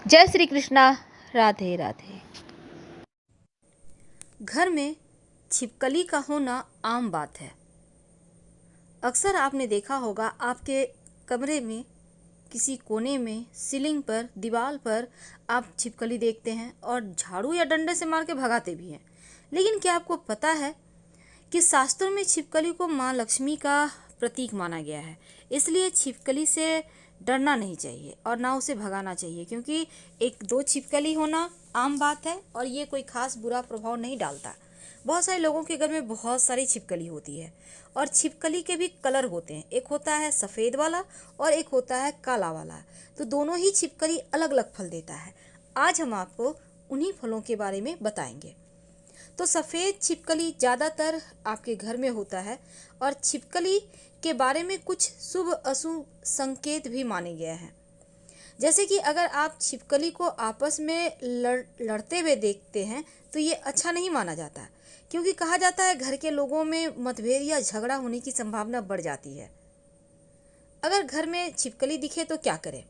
जय श्री कृष्णा। राधे राधे। घर में छिपकली का होना आम बात है। अक्सर आपने देखा होगा आपके कमरे में किसी कोने में सीलिंग पर दीवार पर आप छिपकली देखते हैं और झाड़ू या डंडे से मार के भगाते भी हैं। लेकिन क्या आपको पता है कि शास्त्रों में छिपकली को माँ लक्ष्मी का प्रतीक माना गया है। इसलिए छिपकली से डरना नहीं चाहिए और ना उसे भगाना चाहिए, क्योंकि एक दो छिपकली होना आम बात है और ये कोई खास बुरा प्रभाव नहीं डालता। बहुत सारे लोगों के घर में बहुत सारी छिपकली होती है और छिपकली के भी कलर होते हैं। एक होता है सफ़ेद वाला और एक होता है काला वाला। तो दोनों ही छिपकली अलग अलग फल देता है। आज हम आपको उन्हीं फलों के बारे में बताएंगे। तो सफ़ेद छिपकली ज़्यादातर आपके घर में होता है और छिपकली के बारे में कुछ शुभ अशुभ संकेत भी माने गए हैं। जैसे कि अगर आप छिपकली को आपस में लड़ते हुए देखते हैं तो ये अच्छा नहीं माना जाता, क्योंकि कहा जाता है घर के लोगों में मतभेद या झगड़ा होने की संभावना बढ़ जाती है। अगर घर में छिपकली दिखे तो क्या करें?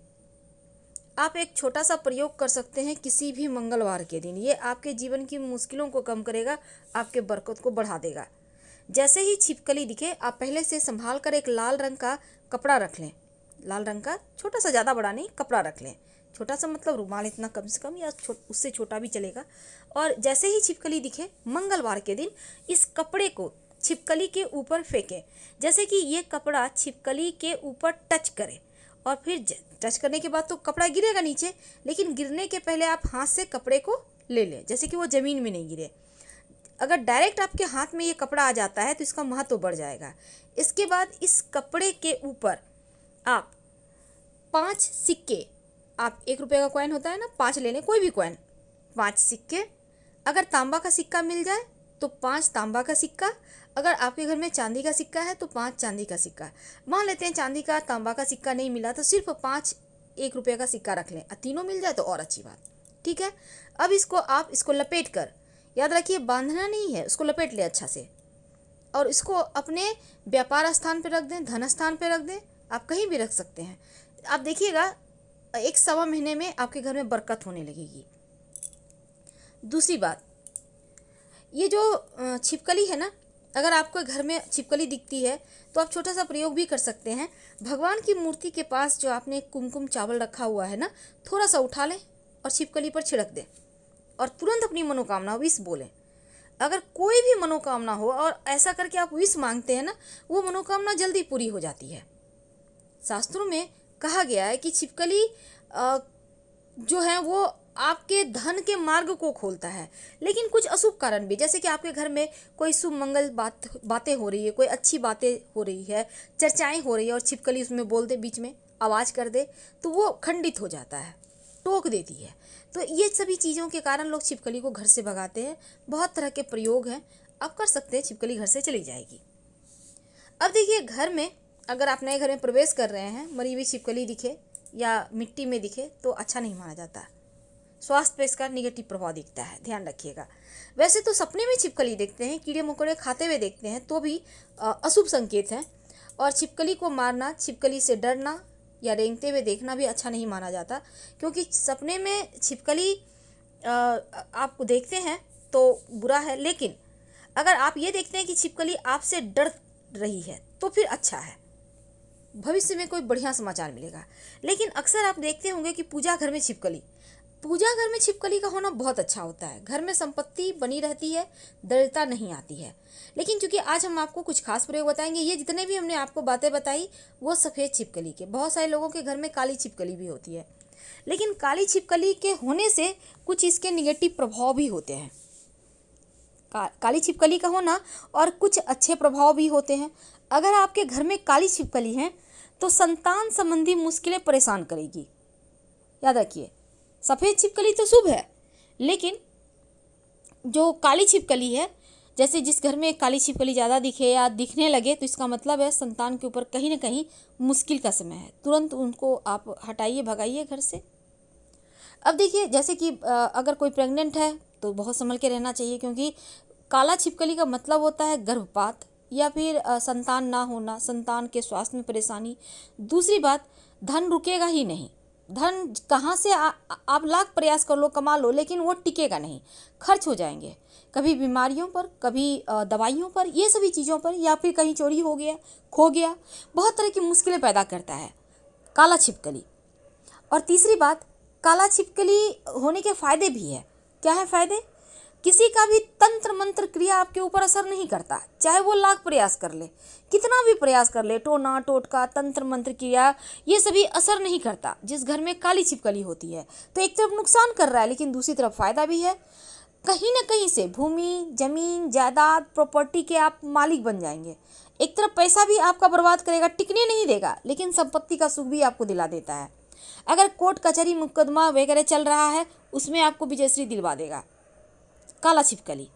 आप एक छोटा सा प्रयोग कर सकते हैं किसी भी मंगलवार के दिन। ये आपके जीवन की मुश्किलों को कम करेगा, आपके बरकत को बढ़ा देगा। जैसे ही छिपकली दिखे आप पहले से संभाल कर एक लाल रंग का कपड़ा रख लें। लाल रंग का छोटा सा, ज़्यादा बड़ा नहीं, कपड़ा रख लें। छोटा सा मतलब रुमाल इतना कम से कम, या उससे छोटा भी चलेगा। और जैसे ही छिपकली दिखे मंगलवार के दिन इस कपड़े को छिपकली के ऊपर फेंकें। जैसे कि ये कपड़ा छिपकली के ऊपर टच करे और फिर टच करने के बाद तो कपड़ा गिरेगा नीचे, लेकिन गिरने के पहले आप हाथ से कपड़े को ले लें, जैसे कि वो ज़मीन में नहीं गिरे। अगर डायरेक्ट आपके हाथ में ये कपड़ा आ जाता है तो इसका महत्व बढ़ जाएगा। इसके बाद इस कपड़े के ऊपर आप 5 सिक्के, आप 1 रुपये का कॉइन होता है ना, 5 ले लें, कोई भी कॉइन, 5 सिक्के। अगर तांबा का सिक्का मिल जाए तो 5 तांबा का सिक्का। अगर आपके घर में चांदी का सिक्का है तो 5 चांदी का सिक्का। मान लेते हैं चांदी का तांबा का सिक्का नहीं मिला तो सिर्फ 5 1 रुपये का सिक्का रख लें। तीनों मिल जाए तो और अच्छी बात। ठीक है। अब इसको लपेट कर, याद रखिए बांधना नहीं है, उसको लपेट ले अच्छा से और इसको अपने व्यापार स्थान पर रख दें, धन स्थान पर रख दें। आप कहीं भी रख सकते हैं। आप देखिएगा 1 सवा महीने में आपके घर में बरकत होने लगेगी। दूसरी बात, ये जो छिपकली है ना, अगर आपको घर में छिपकली दिखती है तो आप छोटा सा प्रयोग भी कर सकते हैं। भगवान की मूर्ति के पास जो आपने कुमकुम चावल रखा हुआ है ना, थोड़ा सा उठा लें और छिपकली पर छिड़क दें और तुरंत अपनी मनोकामना विश बोलें। अगर कोई भी मनोकामना हो और ऐसा करके आप विश मांगते हैं ना, वो मनोकामना जल्दी पूरी हो जाती है। शास्त्रों में कहा गया है कि छिपकली जो है वो आपके धन के मार्ग को खोलता है। लेकिन कुछ अशुभ कारण भी, जैसे कि आपके घर में कोई शुभ मंगल बातें हो रही है, कोई अच्छी बातें हो रही है, चर्चाएं हो रही है और छिपकली उसमें बोल दे, बीच में आवाज़ कर दे, तो वो खंडित हो जाता है, टोक देती है। तो ये सभी चीज़ों के कारण लोग छिपकली को घर से भगाते हैं। बहुत तरह के प्रयोग हैं, आप कर सकते हैं, छिपकली घर से चली जाएगी। अब देखिए, घर में अगर आप नए घर में प्रवेश कर रहे हैं, मरी हुई छिपकली दिखे या मिट्टी में दिखे तो अच्छा नहीं माना जाता। स्वास्थ्य पे इसका निगेटिव प्रभाव दिखता है, ध्यान रखिएगा। वैसे तो सपने में छिपकली देखते हैं, कीड़े मकोड़े खाते हुए देखते हैं तो भी अशुभ संकेत हैं। और छिपकली को मारना, छिपकली से डरना या रेंगते हुए देखना भी अच्छा नहीं माना जाता, क्योंकि सपने में छिपकली आप देखते हैं तो बुरा है। लेकिन अगर आप ये देखते हैं कि छिपकली आपसे डर रही है तो फिर अच्छा है, भविष्य में कोई बढ़िया समाचार मिलेगा। लेकिन अक्सर आप देखते होंगे कि पूजा घर में छिपकली का होना बहुत अच्छा होता है। घर में संपत्ति बनी रहती है, दरिद्रता नहीं आती है। लेकिन चूंकि आज हम आपको कुछ खास प्रयोग बताएंगे, ये जितने भी हमने आपको बातें बताई वो सफ़ेद छिपकली के। बहुत सारे लोगों के घर में काली छिपकली भी होती है, लेकिन काली छिपकली के होने से कुछ इसके निगेटिव प्रभाव भी होते हैं। काली छिपकली का होना और कुछ अच्छे प्रभाव भी होते हैं। अगर आपके घर में काली छिपकली है तो संतान संबंधी मुश्किलें परेशान करेगी। याद रखिए, सफ़ेद छिपकली तो शुभ है, लेकिन जो काली छिपकली है, जैसे जिस घर में काली छिपकली ज़्यादा दिखे या दिखने लगे तो इसका मतलब है संतान के ऊपर कहीं ना कहीं मुश्किल का समय है। तुरंत उनको आप हटाइए, भगाइए घर से। अब देखिए, जैसे कि अगर कोई प्रेग्नेंट है तो बहुत संभल के रहना चाहिए, क्योंकि काला छिपकली का मतलब होता है गर्भपात या फिर संतान ना होना, संतान के स्वास्थ्य में परेशानी। दूसरी बात, धन रुकेगा ही नहीं। धन कहाँ से आप लाख प्रयास कर लो, कमा लो, लेकिन वो टिकेगा नहीं, खर्च हो जाएंगे, कभी बीमारियों पर, कभी दवाइयों पर, ये सभी चीज़ों पर, या फिर कहीं चोरी हो गया, खो गया, बहुत तरह की मुश्किलें पैदा करता है काला छिपकली। और तीसरी बात, काला छिपकली होने के फायदे भी है। क्या है फायदे? किसी का भी तंत्र मंत्र क्रिया आपके ऊपर असर नहीं करता, चाहे वो लाख प्रयास कर ले, कितना भी प्रयास कर ले, टोना टोटका तंत्र मंत्र क्रिया ये सभी असर नहीं करता जिस घर में काली छिपकली होती है। तो एक तरफ नुकसान कर रहा है, लेकिन दूसरी तरफ फायदा भी है। कहीं ना कहीं से भूमि, जमीन, जायदाद, प्रॉपर्टी के आप मालिक बन जाएंगे। एक तरफ पैसा भी आपका बर्बाद करेगा, टिकने नहीं देगा, लेकिन संपत्ति का सुख भी आपको दिला देता है। अगर कोर्ट कचहरी मुकदमा वगैरह चल रहा है, उसमें आपको विजयश्री दिलवा देगा काला छिपकली।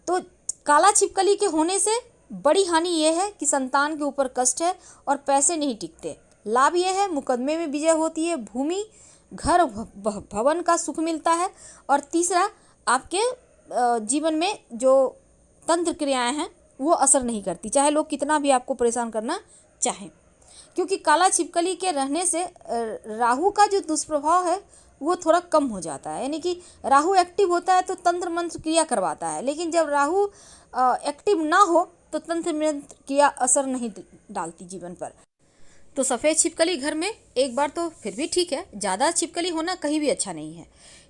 तो काला छिपकली के होने से बड़ी हानि यह है कि संतान के ऊपर कष्ट है और पैसे नहीं टिकते। लाभ यह है मुकदमे में विजय होती है, भूमि, घर, भवन का सुख मिलता है। और तीसरा, आपके जीवन में जो तंत्र क्रियाएं हैं वो असर नहीं करती, चाहे लोग कितना भी आपको परेशान करना चाहें, क्योंकि काला छिपकली के रहने से राहु का जो दुष्प्रभाव है वो थोड़ा कम हो जाता है। यानी कि राहु एक्टिव होता है तो तंत्र मंत्र क्रिया करवाता है, लेकिन जब राहु एक्टिव ना हो तो तंत्र मंत्र क्रिया असर नहीं डालती जीवन पर। तो सफ़ेद छिपकली घर में एक बार तो फिर भी ठीक है, ज़्यादा छिपकली होना कहीं भी अच्छा नहीं है,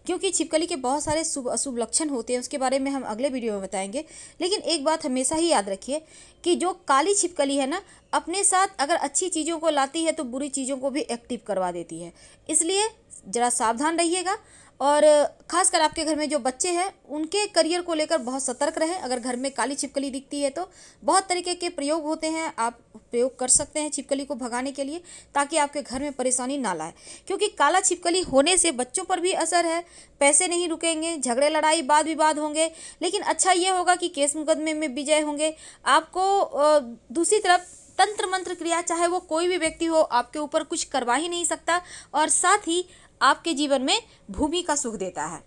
क्योंकि छिपकली के बहुत सारे शुभ अशुभ लक्षण होते हैं, उसके बारे में हम अगले वीडियो में बताएंगे। लेकिन एक बात हमेशा ही याद रखिए कि जो काली छिपकली है ना, अपने साथ अगर अच्छी चीज़ों को लाती है तो बुरी चीज़ों को भी एक्टिव करवा देती है। इसलिए ज़रा सावधान रहिएगा, और खासकर आपके घर में जो बच्चे हैं उनके करियर को लेकर बहुत सतर्क रहें। अगर घर में काली छिपकली दिखती है तो बहुत तरीके के प्रयोग होते हैं, आप प्रयोग कर सकते हैं छिपकली को भगाने के लिए, ताकि आपके घर में परेशानी ना लाए। क्योंकि काला छिपकली होने से बच्चों पर भी असर है, पैसे नहीं रुकेंगे, झगड़े लड़ाई वाद विवाद होंगे, लेकिन अच्छा ये होगा कि केस मुकदमे में विजय होंगे। आपको दूसरी तरफ तंत्र मंत्र क्रिया, चाहे वो कोई भी व्यक्ति हो, आपके ऊपर कुछ करवा ही नहीं सकता, और साथ ही आपके जीवन में भूमि का सुख देता है।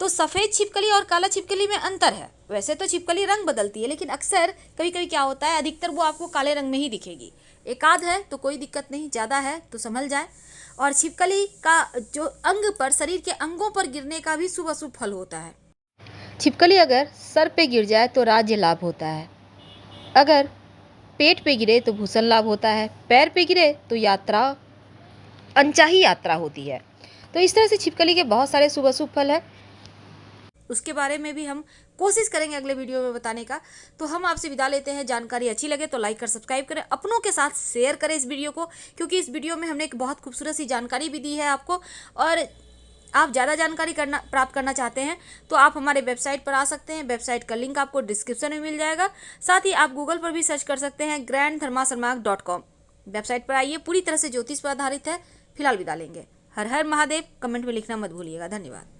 तो सफ़ेद छिपकली और काला छिपकली में अंतर है। वैसे तो छिपकली रंग बदलती है, लेकिन अक्सर कभी कभी क्या होता है, अधिकतर वो आपको काले रंग में ही दिखेगी। एक आध है तो कोई दिक्कत नहीं, ज़्यादा है तो संभल जाए। और छिपकली का जो अंग पर, शरीर के अंगों पर गिरने का भी शुभ अशुभ फल होता है। छिपकली अगर सर पे गिर जाए तो राज्य लाभ होता है, अगर पेट पे गिरे तो भूषण लाभ होता है, पैर पे गिरे तो यात्रा, अनचाही यात्रा होती है। तो इस तरह से छिपकली के बहुत सारे शुभ अशुभ फल है, उसके बारे में भी हम कोशिश करेंगे अगले वीडियो में बताने का। तो हम आपसे विदा लेते हैं। जानकारी अच्छी लगे तो लाइक कर सब्सक्राइब करें, अपनों के साथ शेयर करें इस वीडियो को, क्योंकि इस वीडियो में हमने एक बहुत खूबसूरत सी जानकारी भी दी है आपको। और आप ज़्यादा जानकारी प्राप्त करना चाहते हैं तो आप हमारे वेबसाइट पर आ सकते हैं। वेबसाइट का लिंक आपको डिस्क्रिप्शन में मिल जाएगा। साथ ही आप गूगल पर भी सर्च कर सकते हैं grandthermasalmark.com। वेबसाइट पर आइए, पूरी तरह से ज्योतिष पर आधारित है। फिलहाल विदा लेंगे। हर हर महादेव। कमेंट में लिखना मत भूलिएगा। धन्यवाद।